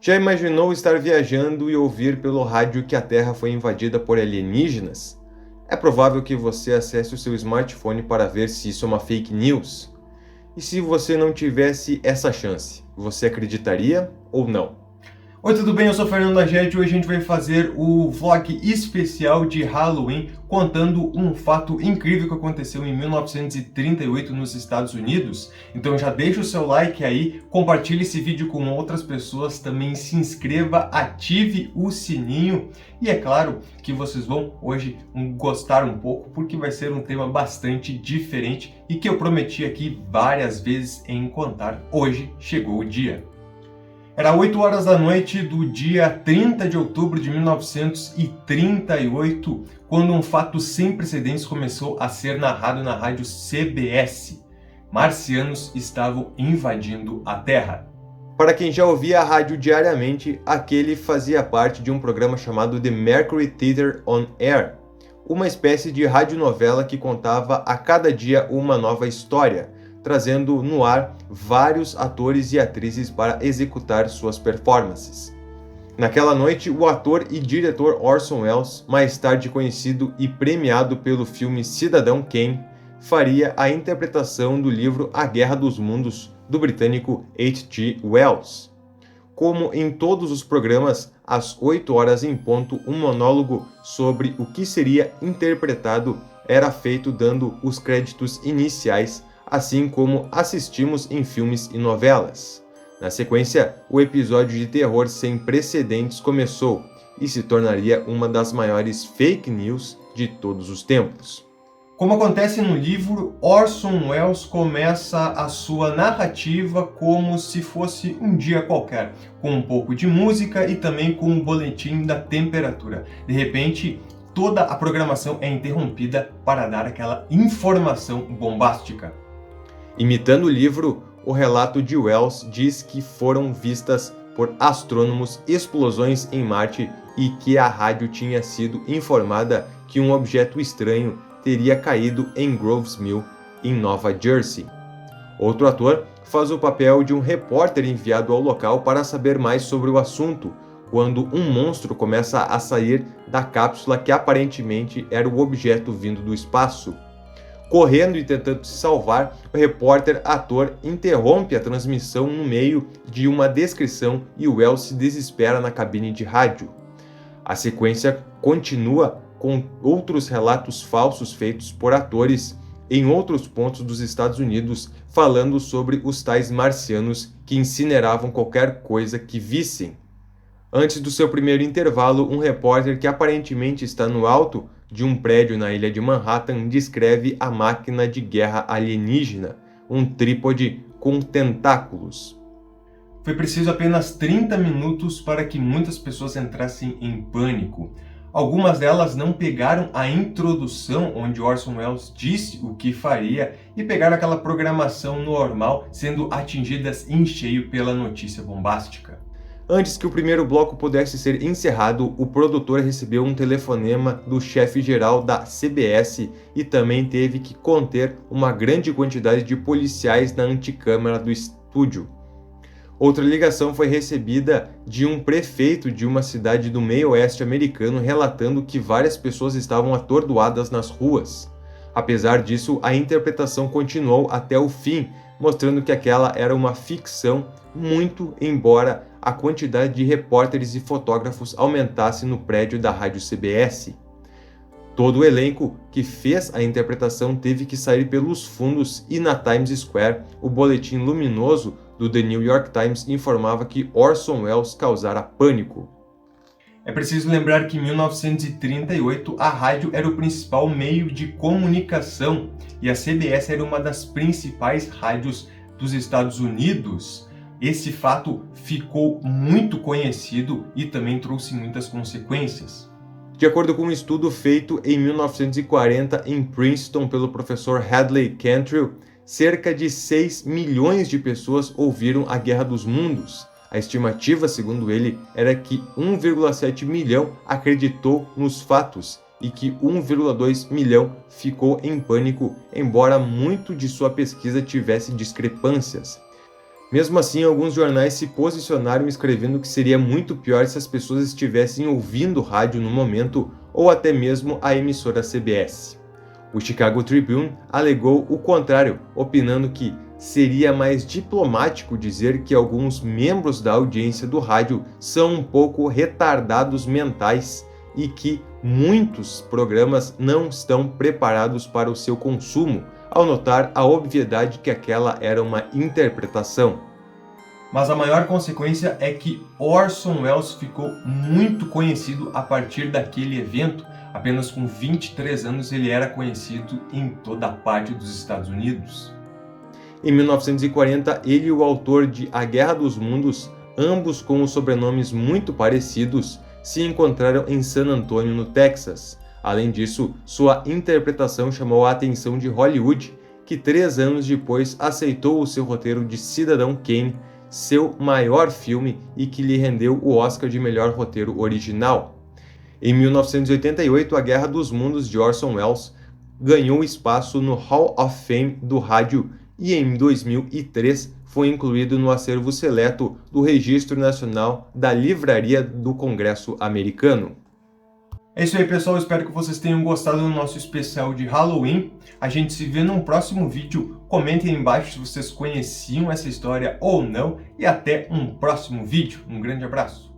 Já imaginou estar viajando e ouvir pelo rádio que a Terra foi invadida por alienígenas? É provável que você acesse o seu smartphone para ver se isso é uma fake news. E se você não tivesse essa chance, você acreditaria ou não? Oi, tudo bem? Eu sou Fernando Agete e hoje a gente vai fazer o vlog especial de Halloween contando um fato incrível que aconteceu em 1938 nos Estados Unidos. Então já deixa o seu like aí, compartilhe esse vídeo com outras pessoas, também se inscreva, ative o sininho e é claro que vocês vão hoje gostar um pouco porque vai ser um tema bastante diferente e que eu prometi aqui várias vezes em contar. Hoje chegou o dia. Era 8 horas da noite do dia 30 de outubro de 1938, quando um fato sem precedentes começou a ser narrado na rádio CBS. Marcianos estavam invadindo a Terra. Para quem já ouvia a rádio diariamente, aquele fazia parte de um programa chamado The Mercury Theatre on Air, uma espécie de radionovela que contava a cada dia uma nova história, trazendo no ar vários atores e atrizes para executar suas performances. Naquela noite, o ator e diretor Orson Welles, mais tarde conhecido e premiado pelo filme Cidadão Kane, faria a interpretação do livro A Guerra dos Mundos, do britânico H.G. Wells. Como em todos os programas, às 8 horas em ponto, um monólogo sobre o que seria interpretado era feito dando os créditos iniciais, assim como assistimos em filmes e novelas. Na sequência, o episódio de terror sem precedentes começou e se tornaria uma das maiores fake news de todos os tempos. Como acontece no livro, Orson Welles começa a sua narrativa como se fosse um dia qualquer, com um pouco de música e também com um boletim da temperatura. De repente, toda a programação é interrompida para dar aquela informação bombástica. Imitando o livro, o relato de Wells diz que foram vistas por astrônomos explosões em Marte e que a rádio tinha sido informada que um objeto estranho teria caído em Groves Mill, em Nova Jersey. Outro ator faz o papel de um repórter enviado ao local para saber mais sobre o assunto, quando um monstro começa a sair da cápsula que aparentemente era o objeto vindo do espaço. Correndo e tentando se salvar, o repórter-ator interrompe a transmissão no meio de uma descrição e Wells se desespera na cabine de rádio. A sequência continua com outros relatos falsos feitos por atores em outros pontos dos Estados Unidos, falando sobre os tais marcianos que incineravam qualquer coisa que vissem. Antes do seu primeiro intervalo, um repórter que aparentemente está no alto de um prédio na ilha de Manhattan descreve a máquina de guerra alienígena, um trípode com tentáculos. Foi preciso apenas 30 minutos para que muitas pessoas entrassem em pânico. Algumas delas não pegaram a introdução onde Orson Welles disse o que faria e pegaram aquela programação normal, sendo atingidas em cheio pela notícia bombástica. Antes que o primeiro bloco pudesse ser encerrado, o produtor recebeu um telefonema do chefe-geral da CBS e também teve que conter uma grande quantidade de policiais na antecâmara do estúdio. Outra ligação foi recebida de um prefeito de uma cidade do meio-oeste americano relatando que várias pessoas estavam atordoadas nas ruas. Apesar disso, a interpretação continuou até o fim, mostrando que aquela era uma ficção, muito embora a quantidade de repórteres e fotógrafos aumentasse no prédio da rádio CBS. Todo o elenco que fez a interpretação teve que sair pelos fundos e na Times Square, o boletim luminoso do The New York Times informava que Orson Welles causara pânico. É preciso lembrar que em 1938 a rádio era o principal meio de comunicação e a CBS era uma das principais rádios dos Estados Unidos. Esse fato ficou muito conhecido e também trouxe muitas consequências. De acordo com um estudo feito em 1940 em Princeton pelo professor Hadley Cantrill, cerca de 6 milhões de pessoas ouviram a Guerra dos Mundos. A estimativa, segundo ele, era que 1,7 milhão acreditou nos fatos e que 1,2 milhão ficou em pânico, embora muito de sua pesquisa tivesse discrepâncias. Mesmo assim, alguns jornais se posicionaram escrevendo que seria muito pior se as pessoas estivessem ouvindo rádio no momento ou até mesmo a emissora CBS. O Chicago Tribune alegou o contrário, opinando que seria mais diplomático dizer que alguns membros da audiência do rádio são um pouco retardados mentais e que muitos programas não estão preparados para o seu consumo, ao notar a obviedade que aquela era uma interpretação. Mas a maior consequência é que Orson Welles ficou muito conhecido a partir daquele evento. Apenas com 23 anos ele era conhecido em toda a parte dos Estados Unidos. Em 1940, ele e o autor de A Guerra dos Mundos, ambos com os sobrenomes muito parecidos, se encontraram em San Antonio, no Texas. Além disso, sua interpretação chamou a atenção de Hollywood, que 3 anos depois aceitou o seu roteiro de Cidadão Kane, seu maior filme e que lhe rendeu o Oscar de melhor roteiro original. Em 1988, A Guerra dos Mundos de Orson Welles ganhou espaço no Hall of Fame do rádio e em 2003 foi incluído no acervo seleto do Registro Nacional da Livraria do Congresso Americano. É isso aí, pessoal. Espero que vocês tenham gostado do nosso especial de Halloween. A gente se vê num próximo vídeo. Comentem aí embaixo se vocês conheciam essa história ou não. E até um próximo vídeo. Um grande abraço.